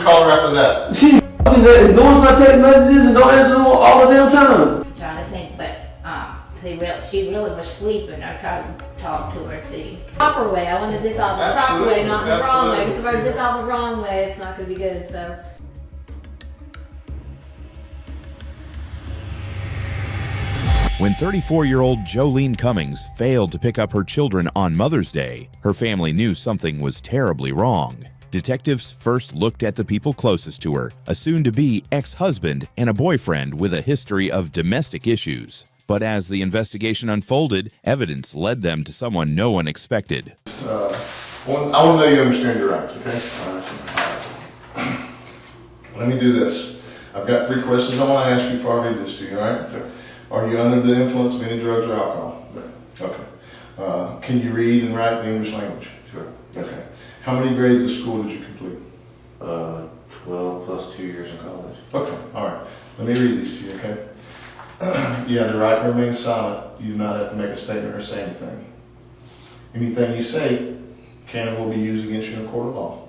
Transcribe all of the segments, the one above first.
call her after that? She ignores my text messages and don't answer them all the damn time. I'm trying to think, but she really was sleeping. I tried to talk to her, see. Proper way. I want to dip out the proper way, not the wrong way. Absolutely. Because if I dip out the wrong way, it's not going to be good. So. When 34-year-old Jolene Cummings failed to pick up her children on Mother's Day, her family knew something was terribly wrong. Detectives first looked at the people closest to her, a soon-to-be ex-husband and a boyfriend with a history of domestic issues. But as the investigation unfolded, evidence led them to someone no one expected. I want to know you understand your rights, okay? All right. Let me do this. I've got 3 questions I want to ask you before I read this to you, all right? Are you under the influence of any drugs or alcohol? Okay. Can you read and write the English language? Sure. Okay. How many grades of school did you complete? 12 plus 2 years in college. Okay, all right. Let me read these to you, okay? You have the right to remain silent. You do not have to make a statement or say anything. Anything you say can and will be used against you in a court of law.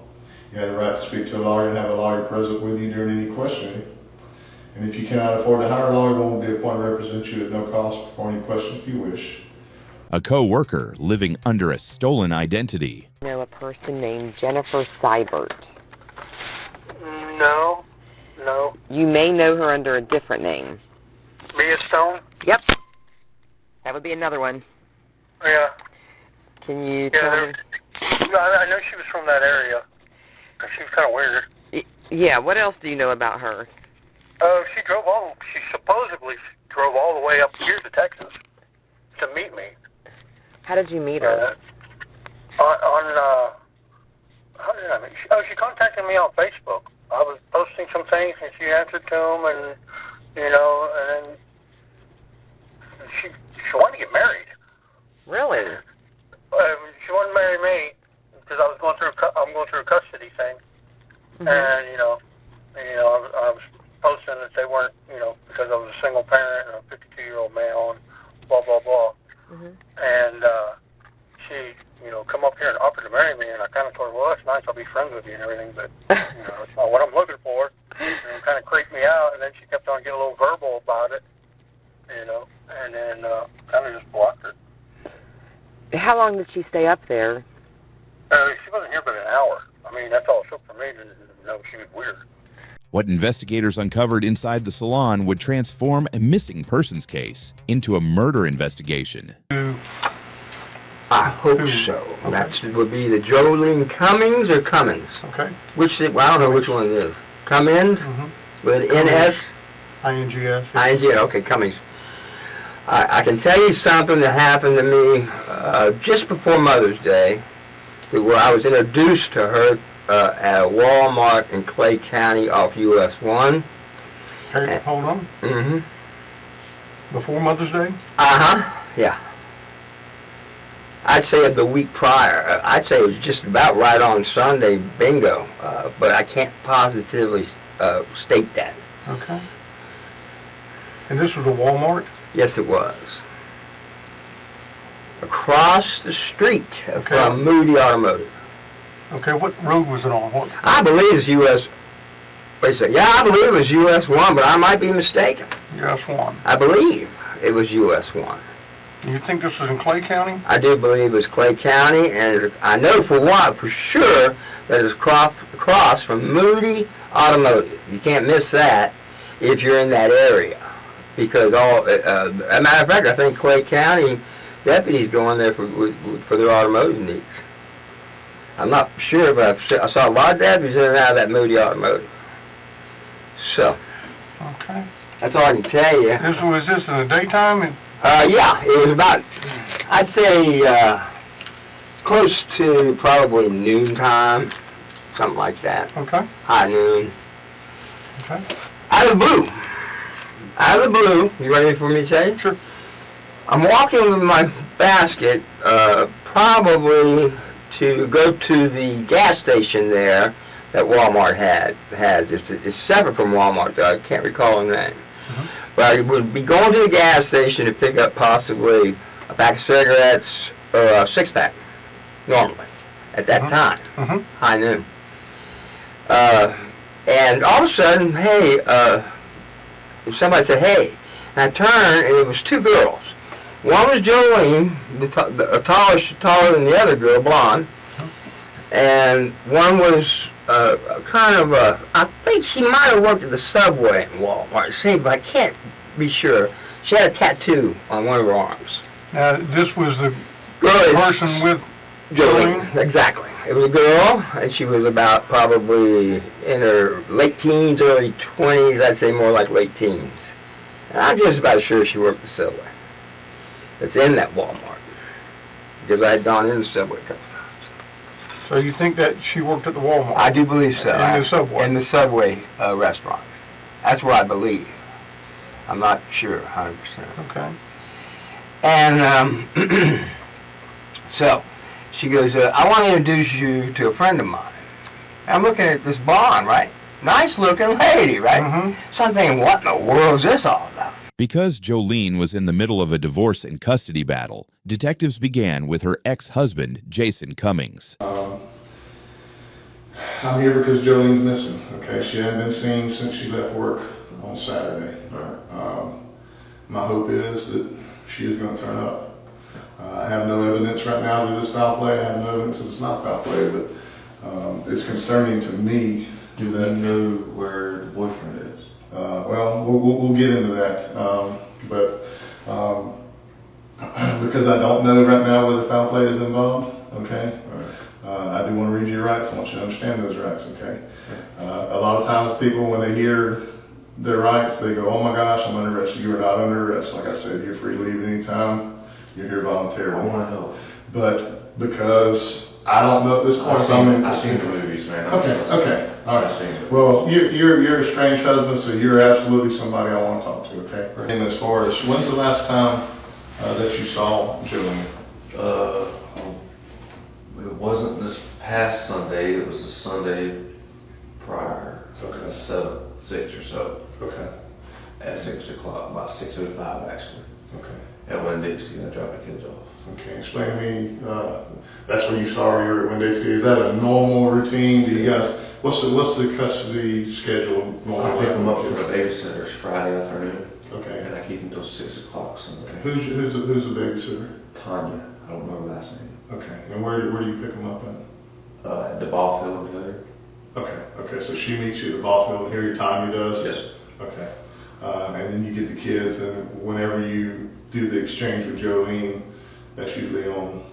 You have the right to speak to a lawyer and have a lawyer present with you during any questioning. And if you cannot afford to hire a lawyer, one will be appointed to represent you at no cost for any questions if you wish. A co-worker living under a stolen identity. I know a person named Jennifer Seibert. No. You may know her under a different name. Mia Stone? Yep. That would be another one. Yeah. Can you tell me? I know she was from that area. She was kind of weird. Yeah, what else do you know about her? She supposedly drove all the way up here to Texas to meet me. How did you meet her? How did I meet? She contacted me on Facebook. I was posting some things and she answered to them, and and then she wanted to get married. Really? She wanted to marry me because I'm going through a custody thing, and I was posting that they weren't, because I was a single parent and a 52-year-old male and blah blah blah, and she come up here and offered to marry me, and I kind of told her, well, that's nice, I'll be friends with you and everything, but it's not what I'm looking for. And it kind of creeped me out, and then she kept on getting a little verbal about it, and then kind of just blocked her. How long did she stay up there? She wasn't here but an hour. I mean, that's all it took for me to know she was weird. What investigators uncovered inside the salon would transform a missing persons case into a murder investigation. I hope so. Okay. That would be the Jolene Cummings or Cummins. Okay. Well, I don't know which one it is. Cummins? With an NS? INGS. INGS, okay, Cummings. I can tell you something that happened to me just before Mother's Day, where I was introduced to her at a Walmart in Clay County off US 1. Okay, hold on. Before Mother's Day? Yeah. I'd say the week prior. I'd say it was just about right on Sunday, bingo. But I can't positively state that. Okay. And this was a Walmart? Yes, it was. Across the street from Moody Automotive. Okay, what road was it on? What? I believe it's US. Wait a second. Yeah, I believe it was US 1, but I might be mistaken. US 1. I believe it was US 1. You think this was in Clay County? I do believe it was Clay County, and I know for sure that it's across from Moody Automotive. You can't miss that if you're in that area, because as a matter of fact, I think Clay County deputies go in there for their automotive needs. I'm not sure, but I saw a lot of deputies in and out of that Moody Automotive. So, okay, that's all I can tell you. Was this in the daytime? Yeah, it was about, I'd say, close to probably noontime, something like that. Okay. High noon. Okay. Out of the blue, you ready for me to tell you? Sure. I'm walking with my basket, probably to go to the gas station there that Walmart has. It's separate from Walmart, though. I can't recall the name. But I would be going to the gas station to pick up possibly a pack of cigarettes or a six-pack, normally, at that time, high noon. And all of a sudden, hey, somebody said, hey. And I turned, and it was two girls. One was Jolene, taller than the other girl, blonde. And one was I think she might have worked at the Subway in Walmart, but I can't be sure. She had a tattoo on one of her arms. Now, this was the Girl, person with Jolene. Exactly. It was a girl, and she was about probably in her late teens, early 20s. I'd say more like late teens. And I'm just about sure she worked at the Subway. It's in that Walmart, because I had gone in the Subway a couple times. So you think that she worked at the Walmart? I do believe so. In the Subway? In the Subway restaurant. That's what I believe. I'm not sure 100%. Okay. And so she goes, I want to introduce you to a friend of mine. And I'm looking at this blonde, right? Nice looking lady, right? Mm-hmm. So I'm thinking, what in the world is this all about? Because Jolene was in the middle of a divorce and custody battle, detectives began with her ex-husband, Jason Cummings. I'm here because Jolene's missing, okay? She hadn't been seen since she left work on Saturday. My hope is that she is going to turn up. I have no evidence right now that it's foul play. I have no evidence that it's not foul play, but it's concerning to me. Do you know where the boyfriend is? Well, we'll get into that, but because I don't know right now whether foul play is involved, okay? I do want to read your rights. I want you to understand those rights, okay? A lot of times people, when they hear their rights, they go, oh my gosh, I'm under arrest. You are not under arrest. Like I said, you're free to leave anytime. You're here voluntarily. I want to help. But because I don't know at this point, I've seen the movies, man. Okay, all right. I've seen it. Well, you're a strange husband, so you're absolutely somebody I want to talk to, okay? And as far as, when's the last time that you saw Jolene? It wasn't this past Sunday, it was the Sunday prior. Okay. 6 or so. Okay. At 6 o'clock, about 6:05 actually. Okay. At Winn-Dixie, I dropped the kids off. Okay, explain to me, that's when you saw her, you were at Winn-Dixie. Is that a normal routine? Do you guys, what's the custody schedule normally? I pick them up from the babysitters Friday afternoon. Okay. And I keep them until 6 o'clock Sunday. Who's the babysitter? Tanya, I don't know her last name. Okay, and where do you pick them up at? At the ball field together. Okay, so she meets you at the ball field and here your time does? Yes. Okay. And then you get the kids, and whenever you do the exchange with Jolene, that's usually on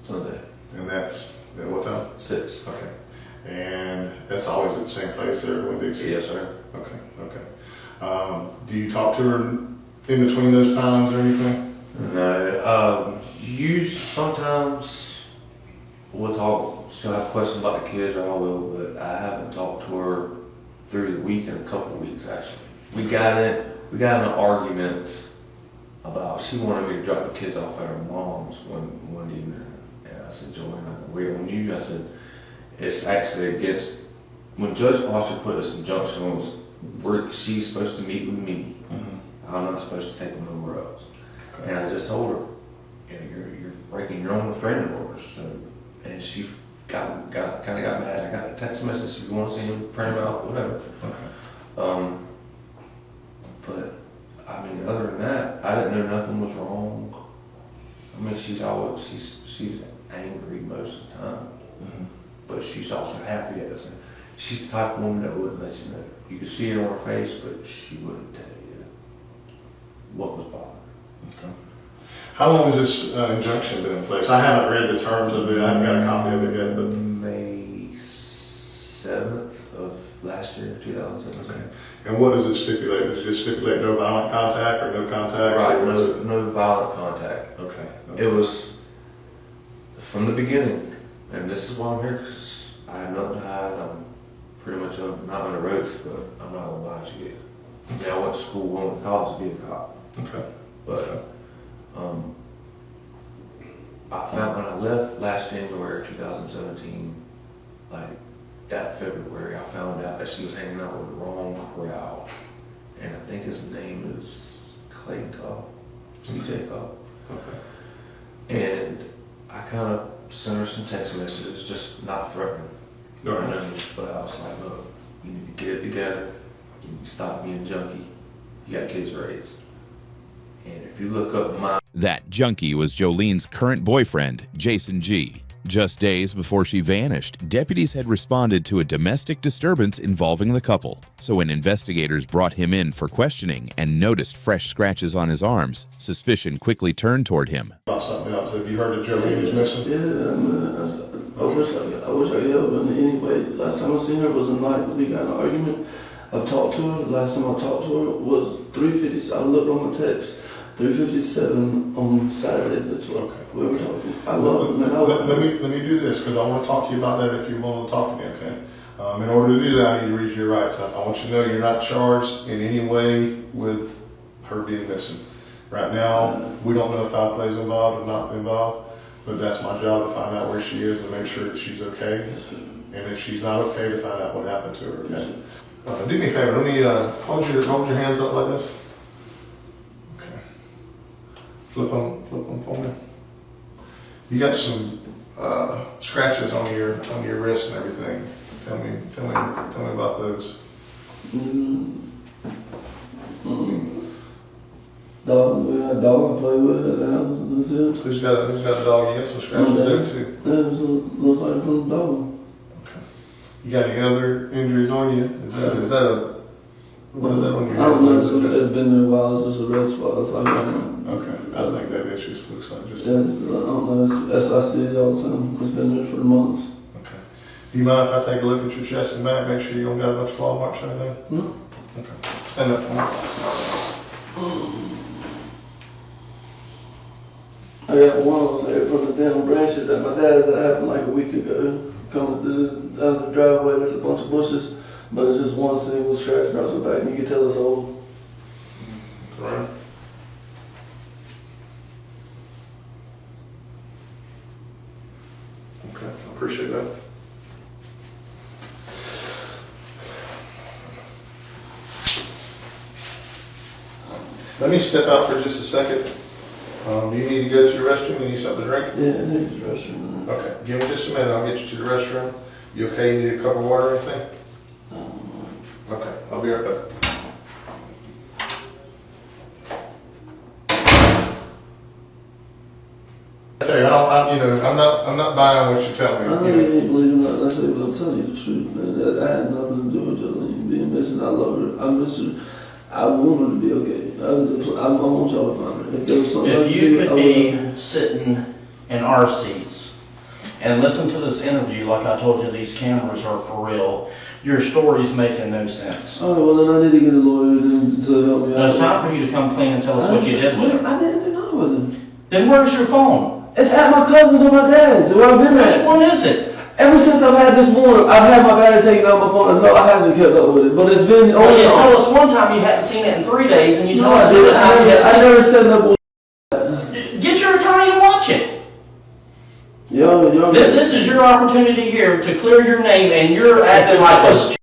Sunday. And that's at what time? 6. Okay. And that's always at the same place there at Winn-Dixie? Yes, sir. Okay. Do you talk to her in between those times or anything? No. Sometimes we'll talk. She'll have questions about the kids, or I will, but I haven't talked to her through the week in a couple of weeks actually. We got in an argument about, she wanted me to drop the kids off at her mom's one evening, and I said, Jolene, I can wait on you. I said, it's actually against, when Judge Foster put this injunction on, she's supposed to meet with me. Mm-hmm. I'm not supposed to take them nowhere else. Okay. And I just told her, you're breaking your own restraining orders. So, and she kind of got mad. I got a text message, if you want to see him, print them out, whatever. Okay. But I mean, other than that, I didn't know nothing was wrong. I mean, she's angry most of the time, mm-hmm. But she's also happy at the same. She's the type of woman that wouldn't let you know. You could see it on her face, but she wouldn't tell you what was bothering her. Okay. How long has this injunction been in place? I haven't read the terms of it. I haven't got a copy of it yet. But May 7th of last year, 2017. Okay. And what does it stipulate? Does it just stipulate no violent contact or no contact? Right, no violent contact. Okay. It was from the beginning, and this is why I'm here, because I have nothing to hide. I'm pretty much not on the ropes, but I'm not going to lie to you. Yeah, I went to school, went to college to be a cop. Okay. But I found when I left last January 2017, like that February, I found out that she was hanging out with the wrong crowd. And I think his name is Clayton Cobb, CJ Cobb. Okay. And I kind of sent her some text messages, just not threatening. Right. But I was like, look, you get it together, you stop being junky, you got kids raised. And if you look up my... That junkie was Jolene's current boyfriend, Jason G. Just days before she vanished, deputies had responded to a domestic disturbance involving the couple. So when investigators brought him in for questioning and noticed fresh scratches on his arms, suspicion quickly turned toward him. About something else, have you heard that Jolene is missing? Yeah, man. I wish I could help her in any way. Last time I seen her was the night we got in an argument. I've talked to her. The last time I talked to her was 3:50. I looked on my text. 3:57 on Saturday the 12th. Okay. We were talking. I love it. Let me do this, because I want to talk to you about that if you want to talk to me, okay? In order to do that, I need to read your rights. I want you to know you're not charged in any way with her being missing. Right now, we don't know if foul play is involved or not involved, but that's my job to find out where she is and make sure that she's okay. And if she's not okay, to find out what happened to her, okay? Do me a favor, let me hold your hands up like this. Flip them for me. You got some scratches on your wrist and everything. Tell me about those. Dog, we had a dog I play with at the house. That's it. Who's got a dog? You got some scratches there too. Yeah, it looks like from the dog. Okay. You got any other injuries on you? Is that a what is that on your? I don't know. It's been there a while. It's just a red spot. It's like okay. I think that it just looks like just. Yeah, I don't know. I see it all the time. It's been there for months. Okay. Do you mind if I take a look at your chest and back? Make sure you don't got a bunch of claw marks or anything? No. Okay. Stand up for me. I got one on there from the dental branches that my dad that happened like a week ago. Coming through out of the driveway, there's a bunch of bushes, but it's just one single scratch across the back, and you can tell it's old. Right. Okay, I appreciate that. Let me step out for just a second. Do you need to go to the restroom? You need something to drink? Yeah, I need the restroom. Okay, give me just a minute. I'll get you to the restroom. You okay? You need a cup of water or anything? Okay, I'll be right back. I tell you, I'm not buying what you tell me. I know you ain't believing nothing I say, but I'm telling you the truth, man. I had nothing to do with Jolene being missing. I love her. I miss her. I want her to be okay. I want y'all to find her. If there was something if you could be sitting in our seats and listen to this interview, like I told you, these cameras are for real, your story's making no sense. All right, well then I need to get a lawyer to help me out. It's time for you to come clean and tell us what you did with her. I didn't do nothing with him. Then where's your phone? It's at my cousin's or my dad's. Where I've been at. Which one is it? Ever since I've had this morning, I've had my battery taken out my phone, and no, I haven't kept up with it. But it's been Well, you told us one time you hadn't seen it in 3 days, and you told us the other time I never said no. Get your attorney to watch it. This is your opportunity here to clear your name, and you're acting like a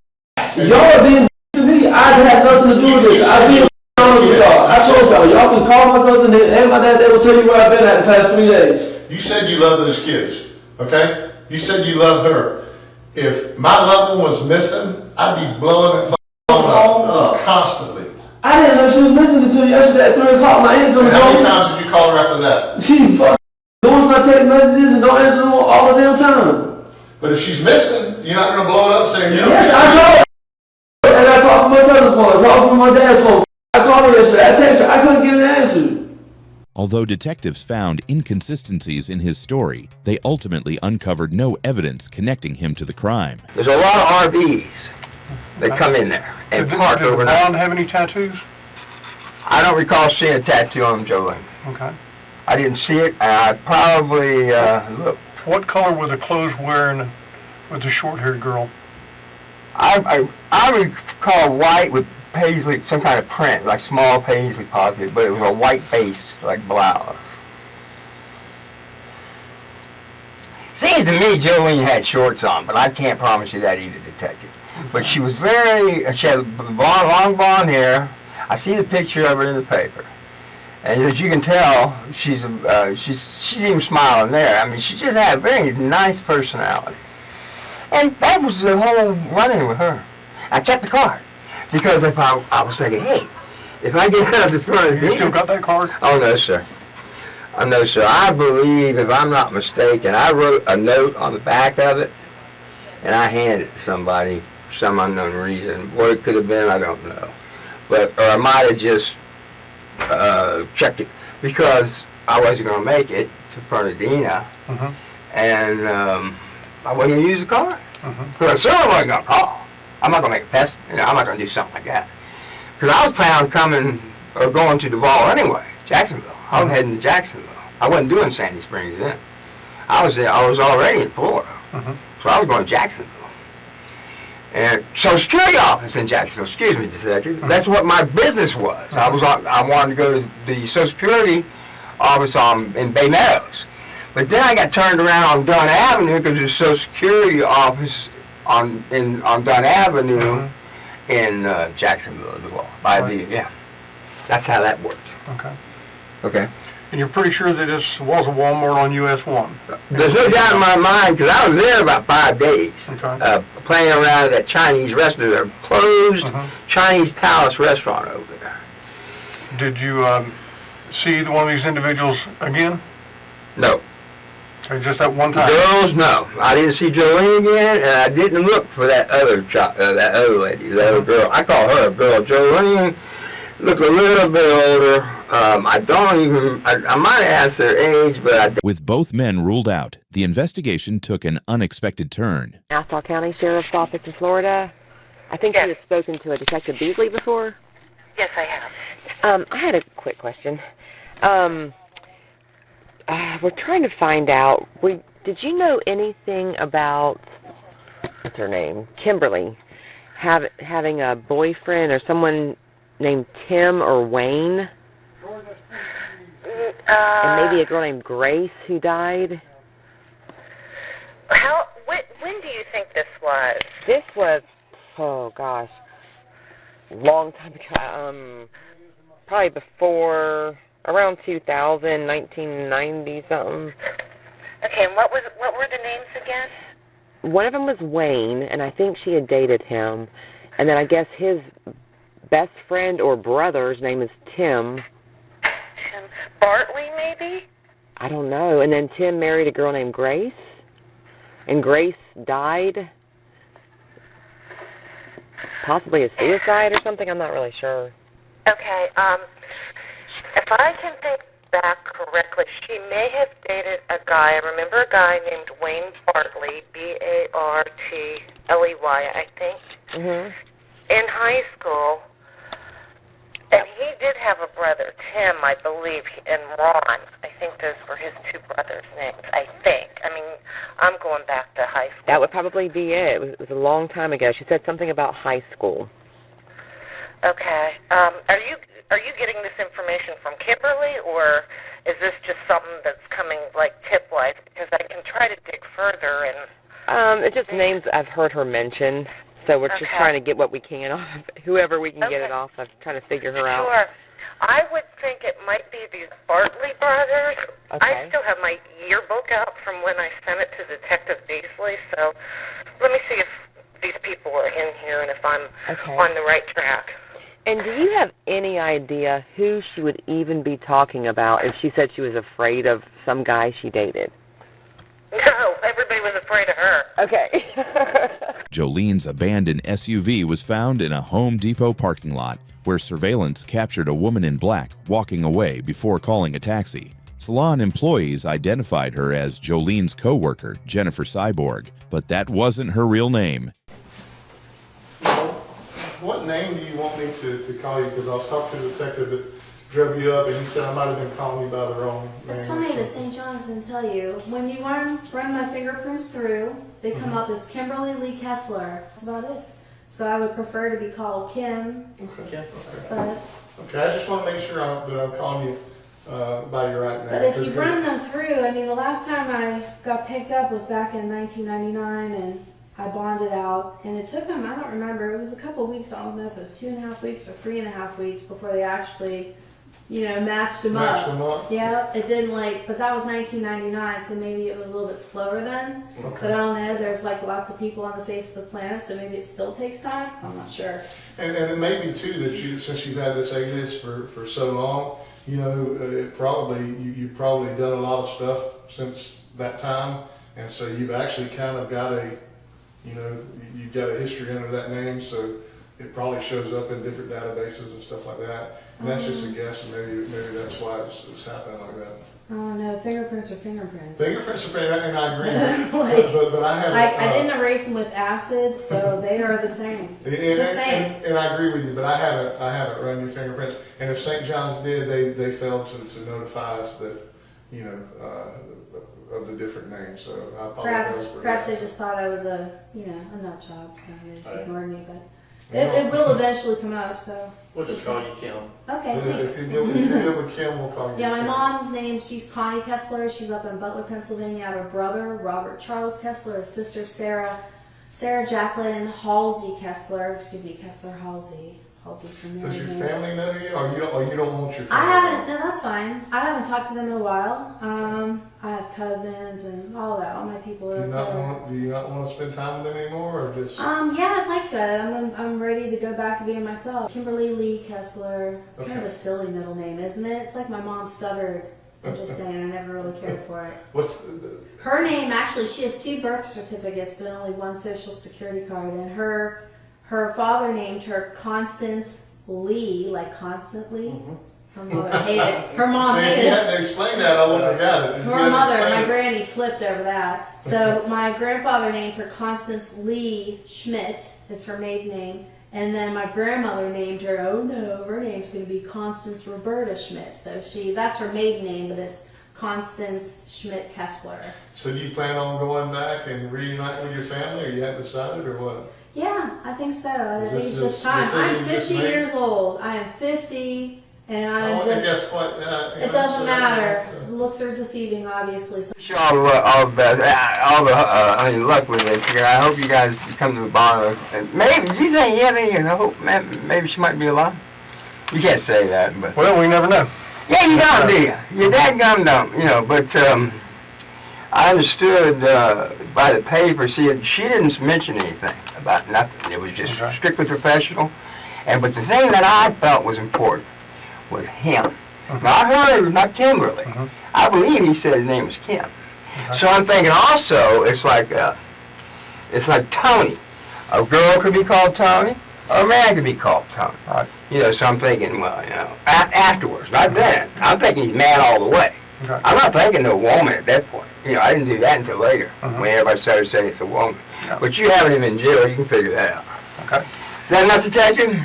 y'all are being to me. I had nothing to do with this. I been honest with y'all. I told y'all can call my cousin and my dad. They will tell you where I've been at the past 3 days. You said you love those kids, okay? You said you love her. If my loved one was missing, I'd be blowing and blowing up constantly. I didn't know she was missing until yesterday at 3 o'clock. My aunt comes home. How many times did you call her after that? She fucking ignores my text messages and don't answer them all the damn time. But if she's missing, you're not going to blow it up saying, yes, I called her. And I called from my cousin's phone. I called from my dad's phone. I called her yesterday. I texted her. I couldn't get an answer. Although detectives found inconsistencies in his story, they ultimately uncovered no evidence connecting him to the crime. There's a lot of RVs that come in there and park overnight. Did the blonde have any tattoos? I don't recall seeing a tattoo on Jolene. Okay. I didn't see it. I probably look. What color were the clothes wearing with the short-haired girl? I recall white with paisley, some kind of print, like small paisley possibly, but it was a white base, like blouse. Seems to me Jolene had shorts on, but I can't promise you that either, detective. But she was she had long blonde hair. I see the picture of her in the paper. And as you can tell, she's even smiling there. I mean, she just had a very nice personality. And that was the whole run-in with her. I kept the card. Because if I was thinking, hey, if I get out of the front of the You still got that card? Oh, no, sir. No, sir. I believe, if I'm not mistaken, I wrote a note on the back of it, and I handed it to somebody for some unknown reason. What it could have been, I don't know. Or I might have just checked it, because I wasn't going to make it to Fernandina, and I wasn't going to use the card. Because I certainly wasn't going to call. I'm not going to make a pest, I'm not going to do something like that. Because I was planning on going to Duval anyway, Jacksonville. I was heading to Jacksonville. I wasn't doing Sandy Springs then. I was already in Florida. So I was going to Jacksonville. And Social Security office in Jacksonville, excuse me just a second. That's what my business was. I wanted to go to the Social Security office in Bay Meadows. But then I got turned around on Dunn Avenue because there's a Social Security office on Dunn Avenue in Jacksonville as well. Yeah. That's how that worked. Okay. Okay. And you're pretty sure that this was a Walmart on US 1? There's no doubt in my mind, because I was there about 5 days, playing around at that Chinese restaurant, a closed Chinese Palace restaurant over there. Did you see one of these individuals again? No. Or just that one time? Girls, no. I didn't see Jolene again, and I didn't look for that other lady, that other girl. I call her a girl. Jolene looked a little bit older. I might ask their age, but I don't. With both men ruled out, the investigation took an unexpected turn. Nassau County Sheriff's Office in Florida. I think you have spoken to a Detective Beasley before? Yes, I have. I had a quick question. We're trying to find out, did you know anything about, what's her name, Kimberly, having a boyfriend or someone named Tim or Wayne? And maybe a girl named Grace who died? When do you think this was? This was, oh gosh, long time ago. Probably before, around 2000, 1990 something. Okay, and what were the names again? One of them was Wayne, and I think she had dated him. And then I guess his best friend or brother's name is Tim. Tim Bartley, maybe? I don't know. And then Tim married a girl named Grace, and Grace died. Possibly a suicide or something. I'm not really sure. Okay. If I can think back correctly, she may have dated a guy. I remember a guy named Wayne Bartley, Bartley, I think, in high school. And he did have a brother, Tim, I believe, and Ron. I think those were his two brothers' names, I think. I mean, I'm going back to high school. That would probably be it. It was a long time ago. She said something about high school. Okay. Are you getting this information from Kimberly, or is this just something that's coming like tip-wise? Because I can try to dig further and... It's just names I've heard her mention. So we're just trying to get what we can off, whoever we can get it off. I'm trying to figure her out. Sure. I would think it might be these Bartley brothers. Okay. I still have my yearbook out from when I sent it to Detective Beasley, so let me see if these people are in here and if I'm on the right track. And do you have any idea who she would even be talking about if she said she was afraid of some guy she dated? No, everybody was afraid of her. Okay. Jolene's abandoned SUV was found in a Home Depot parking lot where surveillance captured a woman in black walking away before calling a taxi. Salon employees identified her as Jolene's coworker, Jennifer Cyborg, but that wasn't her real name. What name do you want me to call you? Because I was talking to the detective that drove you up, and he said I might have been calling you by the wrong name. It's funny that St. John's didn't tell you. When you run my fingerprints through, they come up as Kimberly Lee Kessler. That's about it. So I would prefer to be called Kim. Okay. But, okay, I just want to make sure that I'm calling you by your right name. But if you run them through, I mean, the last time I got picked up was back in 1999, and I bonded out, and it took them, I don't remember, it was a couple weeks, I don't know if it was 2.5 weeks or 3.5 weeks before they actually matched them Matched up. them up? Yeah, it didn't but that was 1999, so maybe it was a little bit slower then. Okay. But I don't know, there's lots of people on the face of the planet, so maybe it still takes time. I'm not sure. And it may be too that since you've had this alias for so long, you've probably done a lot of stuff since that time, and so you've actually kind of got you've got a history under that name, so it probably shows up in different databases and stuff like that. And that's just a guess, and maybe that's why it's happening like that. Oh no, fingerprints are fingerprints. Fingerprints are fingerprints, and I agree. but I haven't. I didn't erase them with acid, so they are the same. Just saying. And I agree with you, but I haven't run your fingerprints. And if St. John's did, they failed to notify us that of the different names. So I apologize. Perhaps they just thought I was a nut job, so they just ignored me. But it will eventually come up. So We'll just call you Kim. okay, thanks. If you deal with Kim, we'll call you. Yeah, my Kim. mom's name, she's Connie Kessler. She's up in Butler, Pennsylvania. I have a brother, Robert Charles Kessler, a sister, Sarah Jacqueline Halsey Kessler. Kessler Halsey. Halsey's her married Does your name. family know you, or you don't want your family? I haven't. No, that's fine. I haven't talked to them in a while. I have cousins and all that. All my people are Do you not want to spend time with them anymore, or just? Yeah, I'd like to. I'm ready to go back to being myself. Kimberly Lee Kessler. It's kind of a silly middle name, isn't it? It's like my mom stuttered. I'm just saying, I never really cared for it. Her name, actually, she has 2 birth certificates, but only 1 social security card. And her father named her Constance Lee, like constantly. Mm-hmm. Her mother hated. Her mom See, hated. if you hadn't explained that, I wouldn't have got it. Her mother, my granny, flipped over that. So my grandfather named her Constance Lee Schmidt, is her maiden name. And then my grandmother named her, her name's going to be Constance Roberta Schmidt. So that's her maiden name, but it's Constance Schmidt Kessler. So do you plan on going back and reunite with your family, or you haven't decided, or what? Yeah, I think so. I think it's just time. I'm 50 years old. I am 50. And I'm I think that's quite. It doesn't matter. Looks are deceiving, obviously. Wish you all the luck with this. I hope you guys come to the bottom of it. Maybe, do you think you have any hope? Maybe she might be alive? You can't say that, but. Well, we never know. Yeah, you don't, do you? Your dadgum don't, but I understood by the paper, she didn't mention anything about nothing. It was just strictly professional. But the thing that I felt was important was him. Not her, not Kimberly. I believe he said his name was Kim. So I'm thinking also, it's like Tony. A girl could be called Tony, or a man could be called Tony. So I'm thinking, well, afterwards, not then. I'm thinking he's man all the way. I'm not thinking no woman at that point. I didn't do that until later, when everybody started saying it's a woman. But you having him in jail, you can figure that out. Okay. Is that enough to touch him?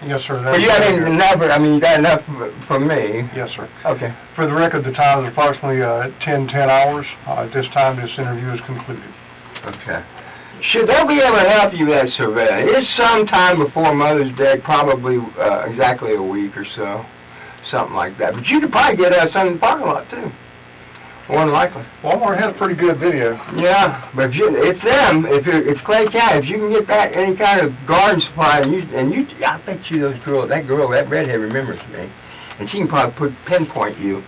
Yes, sir. Well, you got enough, you got enough for me. Yes, sir. Okay. For the record, the time is approximately 10 hours. At this time, this interview is concluded. Okay. Should they be able to help you with that survey? It is sometime before Mother's Day, probably exactly a week or so. Something like that. But you could probably get us in the parking lot, too. More than likely. Walmart has pretty good video. Yeah, but it's them. It's Clay County. If you can get back any kind of garden supply, I bet you that redhead remembers me, and she can probably pinpoint you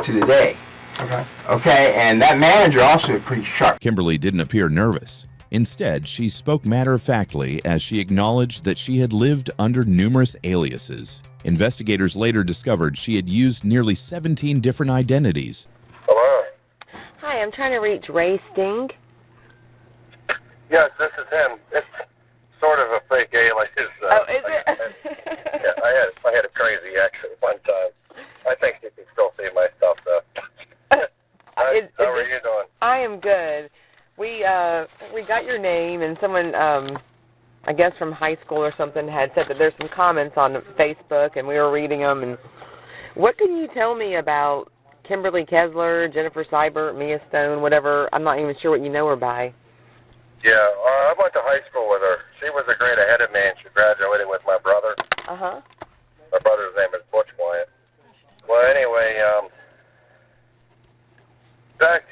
to the day. Okay. Okay, and that manager also is pretty sharp. Kimberly didn't appear nervous. Instead, she spoke matter-of-factly as she acknowledged that she had lived under numerous aliases. Investigators later discovered she had used nearly 17 different identities. Hello? Hi, I'm trying to reach Ray Sting. Yes, this is him. It's sort of a fake alias. Is it? I had a crazy accent one time. I think you can still see my stuff, though. How are you doing? I am good. We got your name, and someone, I guess from high school or something, had said that there's some comments on Facebook, and we were reading them. And what can you tell me about Kimberly Kessler, Jennifer Seibert, Mia Stone, whatever? I'm not even sure what you know her by. Yeah, I went to high school with her. She was a grade ahead of me, and she graduated with my brother. Uh-huh. My brother's name is Butch Wyatt. Well, anyway, back,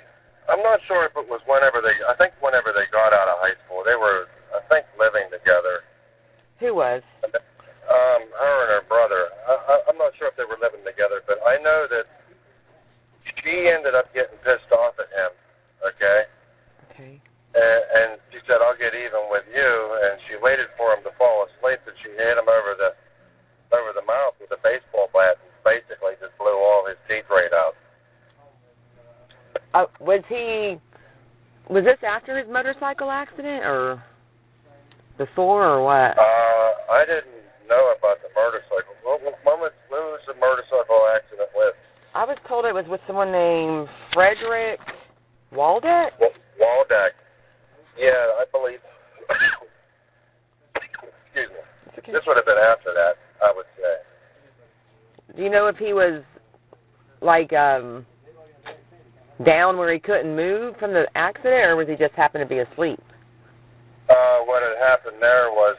I'm not sure if it was whenever they got out of high school. They were, I think, living together. Who was? her and her brother. I'm not sure if they were living together, but I know that she ended up getting pissed off at him, okay? Okay. And she said, I'll get even with you, and she waited for him to fall asleep, and she hit him over the mouth with a baseball bat and basically just blew all his teeth right out. Was this after his motorcycle accident, or before, or what? I didn't know about the motorcycle. When was the motorcycle accident with? I was told it was with someone named Frederick Waldeck. Waldeck. Yeah, I believe. Excuse me. Okay. This would have been after that, I would say. Do you know if he was, like, down where he couldn't move from the accident, or was he just happened to be asleep? What had happened there was,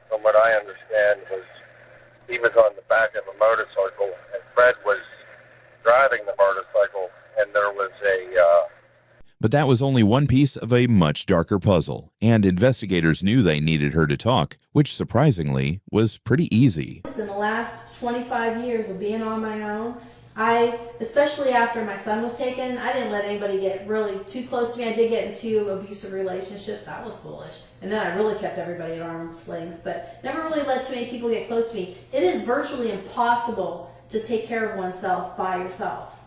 from what I understand, was he was on the back of a motorcycle, and Fred was driving the motorcycle, and there was a... But that was only one piece of a much darker puzzle, and investigators knew they needed her to talk, which surprisingly was pretty easy. In the last 25 years of being on my own, especially after my son was taken, I didn't let anybody get really too close to me. I did get into abusive relationships. That was foolish. And then I really kept everybody at arm's length, but never really let too many people get close to me. It is virtually impossible to take care of oneself by yourself.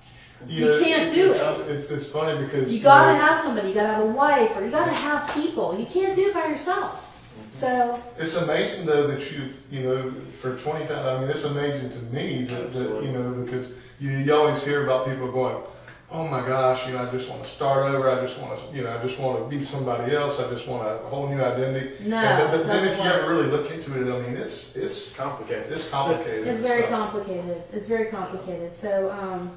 You can't do it. It's funny because you gotta have somebody. You gotta have a wife, or you gotta have people. You can't do it by yourself. So it's amazing though that for 25. I mean, it's amazing to me that because you always hear about people going, oh my gosh, I just want to start over. I just want to, I just want to be somebody else. I just want a whole new identity. No, but then if you ever really look into it, I mean, it's complicated. It's complicated. It's very complicated. It's very complicated. So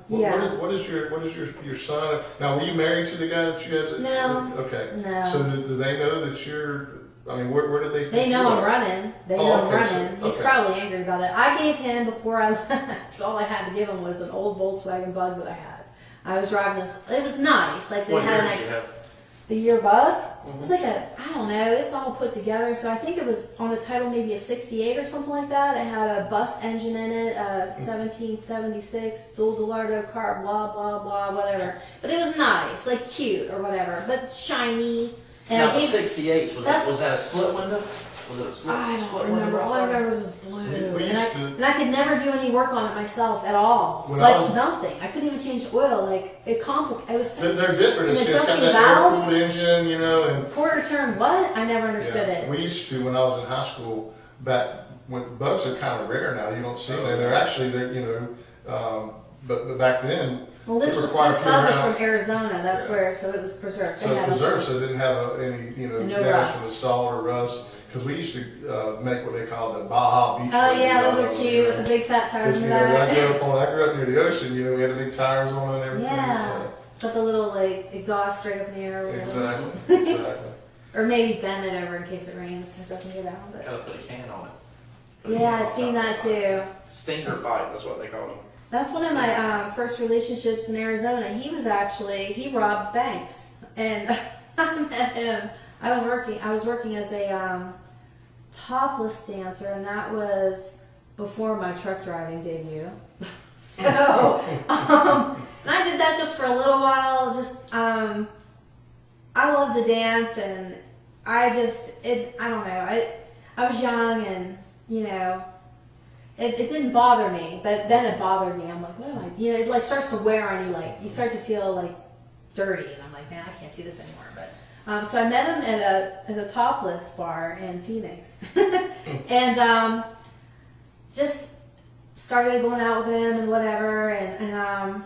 yeah. What is your son? Now, were you married to the guy that you had? No. Okay. No. So do they know that you're? I mean, where did they think They know I'm running. They know I'm running. So, He's probably angry about it. I gave him, before I left, all I had to give him was an old Volkswagen Bug that I had. I was driving this. It was nice. Like, they had a nice... The year Bug? Mm-hmm. It was like I don't know, it's all put together. So I think it was on the title maybe a 68 or something like that. It had a bus engine in it, 1776, dual Delardo car, blah, blah, blah, whatever. But it was nice, like cute or whatever, but shiny. And now, the 68, was that a split window? Was it a split? I don't split remember. window? All I remember was blue. And I could never do any work on it myself at all. Nothing. I couldn't even change the oil. Like, it complicated. It was they're different. And It's got that air-cooled engine, and quarter turn. What? I never understood it. We used to, when I was in high school, back when bugs are kind of rare now. You don't see them, and they're actually but back then. Well, this bug was from Arizona. That's where, so it was preserved. So it was preserved, so it didn't have any damage from the salt or rust. Because we used to make what they call the Baja Beach. Oh yeah, those are cute with the big fat tires in the back. I grew up near the ocean. We had the big tires on and everything. Yeah, but the little exhaust straight up in the air. Exactly. Or maybe bend it over in case it rains so it doesn't get out. But Gotta put a can on it. Yeah, I've seen that too. Stinger bite, that's what they call them. That's one of my first relationships in Arizona. He robbed banks, and I met him. I was working as a topless dancer, and that was before my truck driving debut. So, and I did that just for a little while. I love to dance, and I don't know. I was young, and it didn't bother me, but then it bothered me. I'm like, what am I? It starts to wear on you. You start to feel dirty, and I'm like, man, I can't do this anymore. But so I met him at a topless bar in Phoenix, and just started going out with him and whatever. And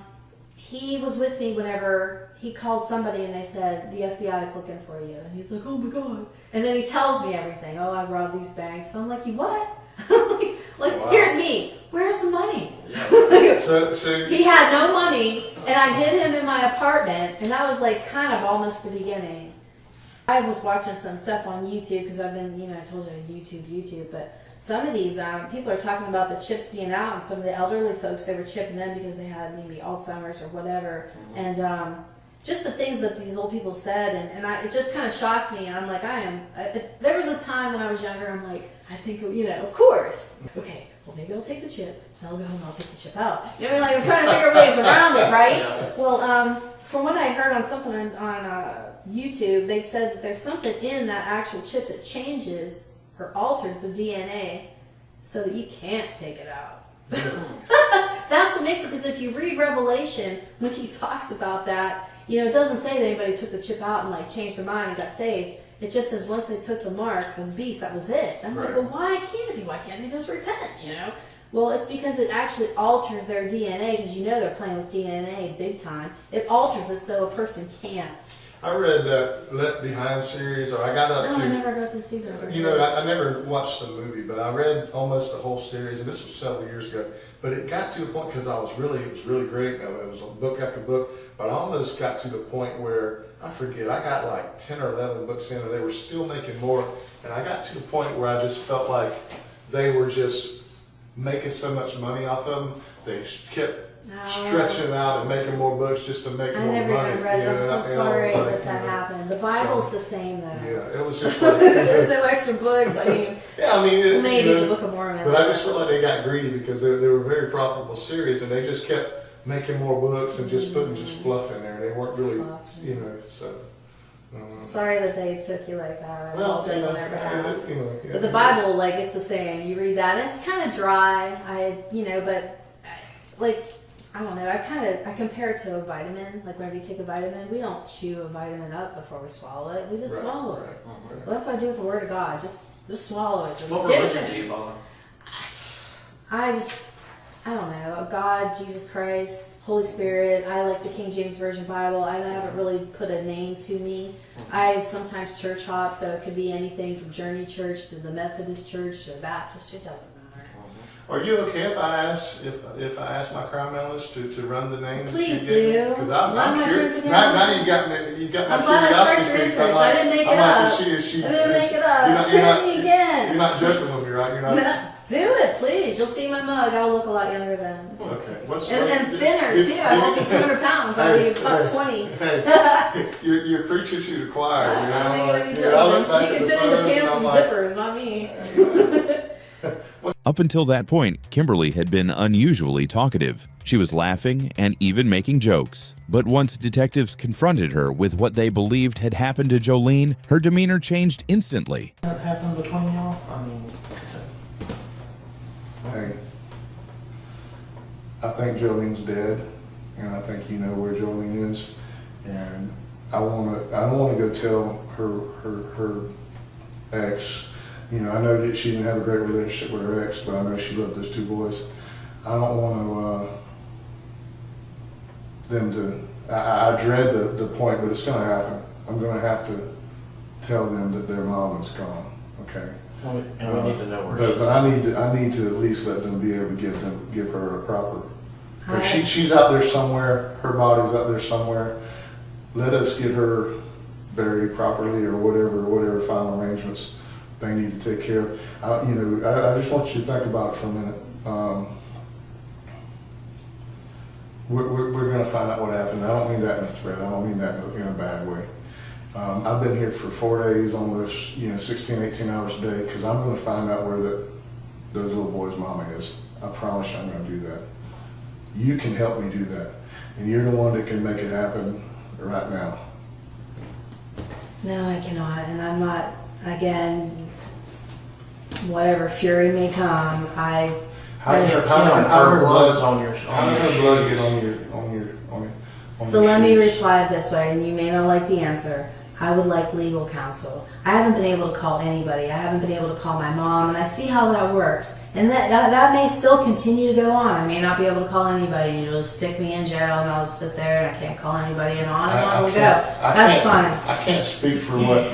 he was with me whenever he called somebody and they said the FBI is looking for you, and he's like, oh my god. And then he tells me everything. Oh, I robbed these banks. So I'm like, you what? Wow. Here's me. Where's the money? Yeah. So he had no money, and I hid him in my apartment, and that was kind of almost the beginning. I was watching some stuff on YouTube because I've been, I told you YouTube, but some of these people are talking about the chips being out, and some of the elderly folks, they were chipping them because they had maybe Alzheimer's or whatever, and just the things that these old people said, and it just kind of shocked me. And I'm like, there was a time when I was younger, I'm like, I think, of course. Okay, well, maybe I'll take the chip, and I'll go home and I'll take the chip out. You know what I mean? Like, I'm trying to figure ways around it, right? Yeah. Well, from what I heard on something on YouTube, they said that there's something in that actual chip that changes or alters the DNA so that you can't take it out. That's what makes it, because if you read Revelation, when he talks about that, it doesn't say that anybody took the chip out and like changed their mind and got saved. It just says once they took the mark of the beast, that was it. I'm like, well, why can't it be? Why can't they just repent? Well, it's because it actually alters their DNA, because they're playing with DNA big time. It alters it so a person can't. I read that Left Behind series, or I got up to... I never got to see that. I never watched the movie, but I read almost the whole series, and this was several years ago. But it got to a point, because it was really great. It was book after book, but I almost got to the point where, I forget, I got like 10 or 11 books in, and they were still making more. And I got to the point where I just felt like they were just making so much money off of them. They kept stretching it out and making more books just to make more money. I never even read them. I'm so sorry that happened. The Bible's the same though. Yeah, it was just like... There's no extra books. Maybe the Book of Mormon. But I just felt like they got greedy, because they were a very profitable series, and they just kept making more books and just putting just fluff in there. They weren't really, so... Sorry that they took you like that. Well, apologize on their behalf. But the Bible, like, it's the same. You read that, and it's kind of dry. I don't know. I compare it to a vitamin. Like whenever you take a vitamin, we don't chew a vitamin up before we swallow it. We just swallow it. Well, that's what I do with the Word of God. Just swallow it. What religion do you follow? I don't know. God, Jesus Christ, Holy Spirit. I like the King James Version Bible. I haven't really put a name to me. I sometimes church hop, so it could be anything from Journey Church to the Methodist Church to the Baptist. It doesn't matter. Are you okay if I ask my crime analyst to run the name? Please do. Because I'm curious. Now you got my I'm glad I sparked your interest. I didn't make it up. I didn't make it up. Praise me again. You're not joking with me, right? You're not. Do it, please. You'll see my mug. I'll look a lot younger then. Okay. And thinner too. I won't be 200 pounds. I'll be about 20. Hey, you're preaching to the choir. I'm making any judgments. You can fit into pants and zippers, not me. Up until that point, Kimberly had been unusually talkative. She was laughing and even making jokes. But once detectives confronted her with what they believed had happened to Jolene, her demeanor changed instantly. What happened between y'all? Hey, I think Jolene's dead, and I think you know where Jolene is, and I don't want to go tell her ex. I know that she didn't have a great relationship with her ex, but I know she loved those two boys. I don't want them to. I dread the point, but it's going to happen. I'm going to have to tell them that their mom is gone. Okay. And we need to know where but I need to at least let them be able to give her a proper. She's out there somewhere. Her body's out there somewhere. Let us get her buried properly, or whatever final arrangements they need to take care of. I just want you to think about it for a minute. We're going to find out what happened. I don't mean that in a threat. I don't mean that in a bad way. I've been here for 4 days, almost 16, 18 hours a day, because I'm going to find out where those little boys' mama is. I promise you I'm going to do that. You can help me do that. And you're the one that can make it happen right now. No, I cannot. And I'm not, again, whatever fury may come, how did her blood get on your So let me reply this way, and you may not like the answer. I would like legal counsel. I haven't been able to call anybody. I haven't been able to call my mom, and I see how that works. And that may still continue to go on. I may not be able to call anybody. You'll just stick me in jail, and I'll just sit there, and I can't call anybody, and on we'll go. That's fine. I can't speak for what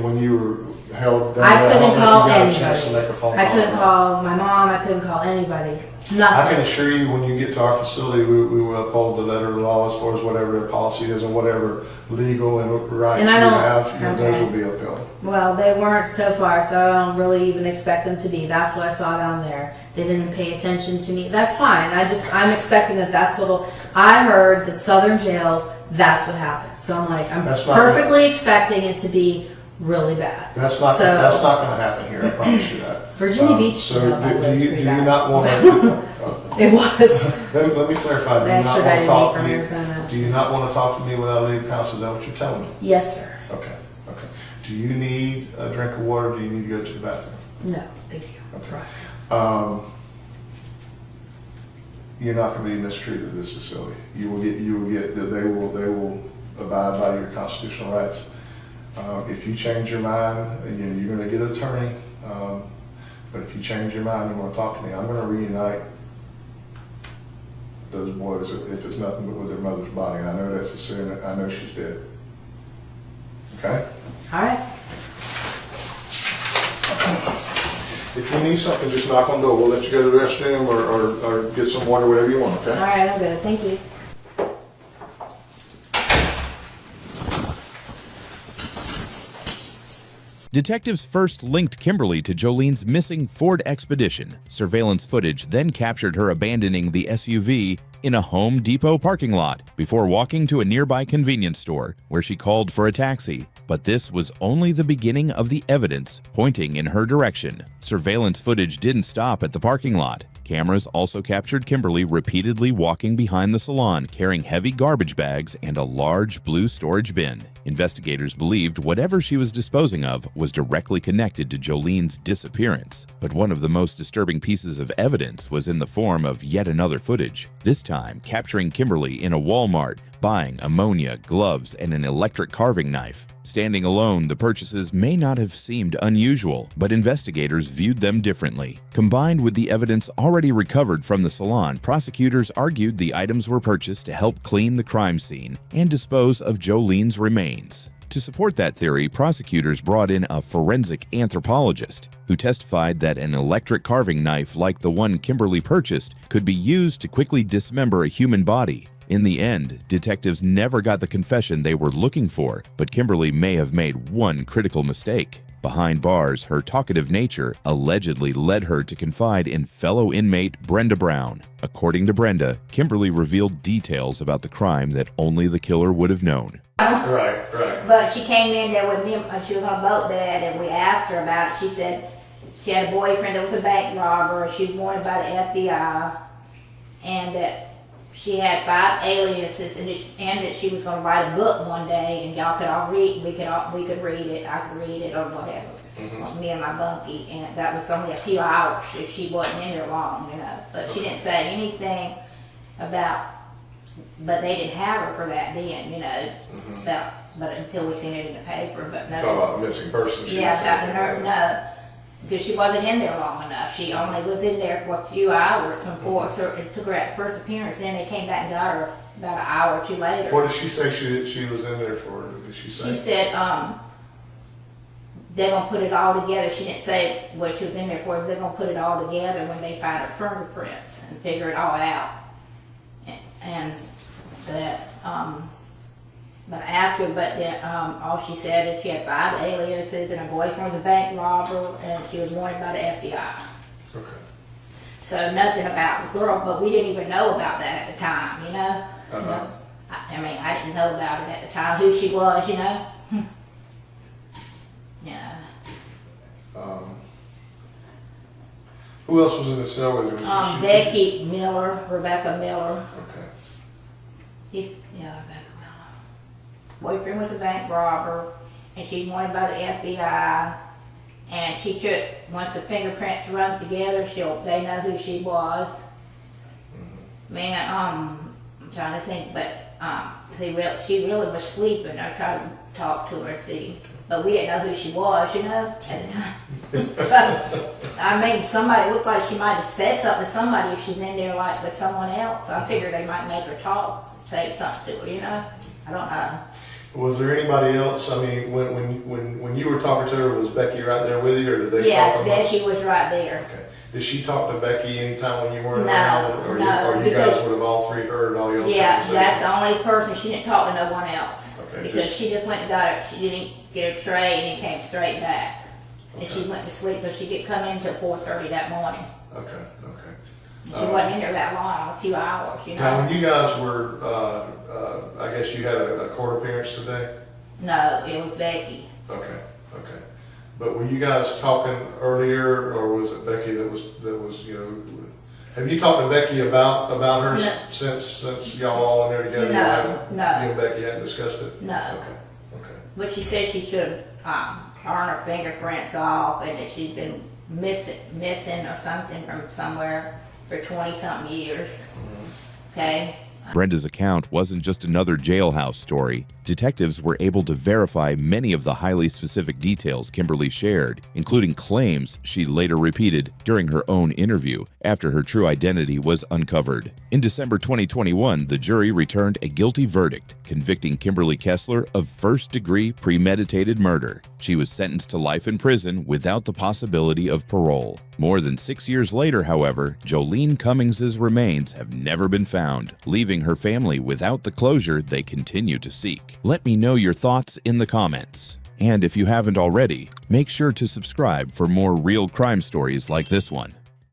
when you were held down. I couldn't call a chance to make anybody. a phone I call. couldn't call my mom. I couldn't call anybody. I Nothing. can assure you, when you get to our facility, we will uphold the letter of the law as far as whatever their policy is and whatever legal and rights And you I don't- have, those okay. will be upheld. Well, they weren't so far, so I don't really even expect them to be. That's what I saw down there. They didn't pay attention to me. That's fine. I'm expecting that's what'll. I heard that Southern jails, that's what happened. So I'm like, I'm That's not perfectly expecting it to be really bad. That's not going to happen here. I promise you that. Virginia Beach So jail, by the way, is do pretty you bad. not want to? It was. Let me clarify. Do They you not want to extradited talk me to from me? Arizona. Do you not want to talk to me without leaving house? Is that what you're telling me? Yes, sir. Okay. Okay. Do you need a drink of water? Or do you need to go to the bathroom? No, thank you. Okay. You're not going to be mistreated at this facility. You will get. They will abide by your constitutional rights. If you change your mind, you're going to get an attorney. But if you change your mind and want to talk to me, I'm going to reunite those boys, if it's nothing but with their mother's body. And I know that's a sin. I know she's dead. Okay? All right. If you need something, just knock on the door. We'll let you go to the restroom or get some water, whatever you want, okay? All right, I'm good. Thank you. Detectives first linked Kimberly to Jolene's missing Ford Expedition. Surveillance footage then captured her abandoning the SUV in a Home Depot parking lot before walking to a nearby convenience store where she called for a taxi. But this was only the beginning of the evidence pointing in her direction. Surveillance footage didn't stop at the parking lot. Cameras also captured Kimberly repeatedly walking behind the salon, carrying heavy garbage bags and a large blue storage bin. Investigators believed whatever she was disposing of was directly connected to Jolene's disappearance. But one of the most disturbing pieces of evidence was in the form of yet another footage, this time capturing Kimberly in a Walmart, buying ammonia, gloves, and an electric carving knife. Standing alone, the purchases may not have seemed unusual, but investigators viewed them differently. Combined with the evidence already recovered from the salon, prosecutors argued the items were purchased to help clean the crime scene and dispose of Jolene's remains. To support that theory, prosecutors brought in a forensic anthropologist who testified that an electric carving knife like the one Kimberly purchased could be used to quickly dismember a human body. In the end, detectives never got the confession they were looking for, but Kimberly may have made one critical mistake. Behind bars, her talkative nature allegedly led her to confide in fellow inmate Brenda Brown. According to Brenda, Kimberly revealed details about the crime that only the killer would have known. Right. But she came in there with me, she was on a boat bed, and we asked her about it. She said she had a boyfriend that was a bank robber, she was wanted by the FBI, and that she had 5 aliases, and that she was going to write a book one day, and y'all could all read. We could read it. I could read it or whatever. Me and my bunkie, and that was only a few hours if she wasn't in there long, But she didn't say anything about. But they didn't have her for that then, but until we seen it in the paper. But no. Talking about the missing person. No. Because she wasn't in there long enough. She only was in there for a few hours before it took her at the first appearance. Then they came back and got her about an hour or two later. What did she say she was in there for? Did she say? She said they're going to put it all together. She didn't say what she was in there for. They're going to put it all together when they find her fingerprints and figure it all out. And that, but I asked her, but then all she said is she had 5 aliases and her boyfriend was a bank robber and she was wanted by the FBI. Okay. So nothing about the girl, but we didn't even know about that at the time, Uh-huh. I mean, I didn't know about it at the time, who she was, Yeah. Who else was in the cell with her? Becky Miller, Rebecca Miller. Okay. Rebecca Miller. Boyfriend was a bank robber, and she's wanted by the FBI. And she should, once the fingerprints run together, they know who she was. Man, I'm trying to think, but she really was sleeping. I tried to talk to her, but we didn't know who she was, at the time. I mean, somebody looked like she might have said something to somebody if she's in there like with someone else. I figured they might make her talk, say something to her, I don't know. Was there anybody else? I mean, when you were talking to her, was Becky right there with you, or did they Yeah, talk Becky amongst? was right there. Okay. Did she talk to Becky anytime when you weren't No, around? Or no, you guys because- would have all three heard all y'all's Yeah, conversations? that's the only person, she didn't talk to no one else. Okay, Because just- she just went and got her, she didn't get her tray and then came straight back. And she went to sleep, but she didn't come in until 4:30 that morning. Okay. She wasn't in there that long, a few hours, you Now, know. when you guys were, I guess you had a court appearance today? No, it was Becky. Okay. But were you guys talking earlier, or was it Becky that was, you know, have you talked to Becky about her No. since y'all all in there together? You No, haven't- no. You and Becky hadn't discussed it? No. Okay. But she said she should, earn her fingerprints off and that she's been missing or something from somewhere for 20-something years. Okay? Brenda's account wasn't just another jailhouse story. Detectives were able to verify many of the highly specific details Kimberly shared, including claims she later repeated during her own interview after her true identity was uncovered. In December 2021, the jury returned a guilty verdict, convicting Kimberly Kessler of first-degree premeditated murder. She was sentenced to life in prison without the possibility of parole. More than 6 years later, however, Jolene Cummings' remains have never been found, leaving her family without the closure they continue to seek. Let me know your thoughts in the comments. And if you haven't already, make sure to subscribe for more real crime stories like this one.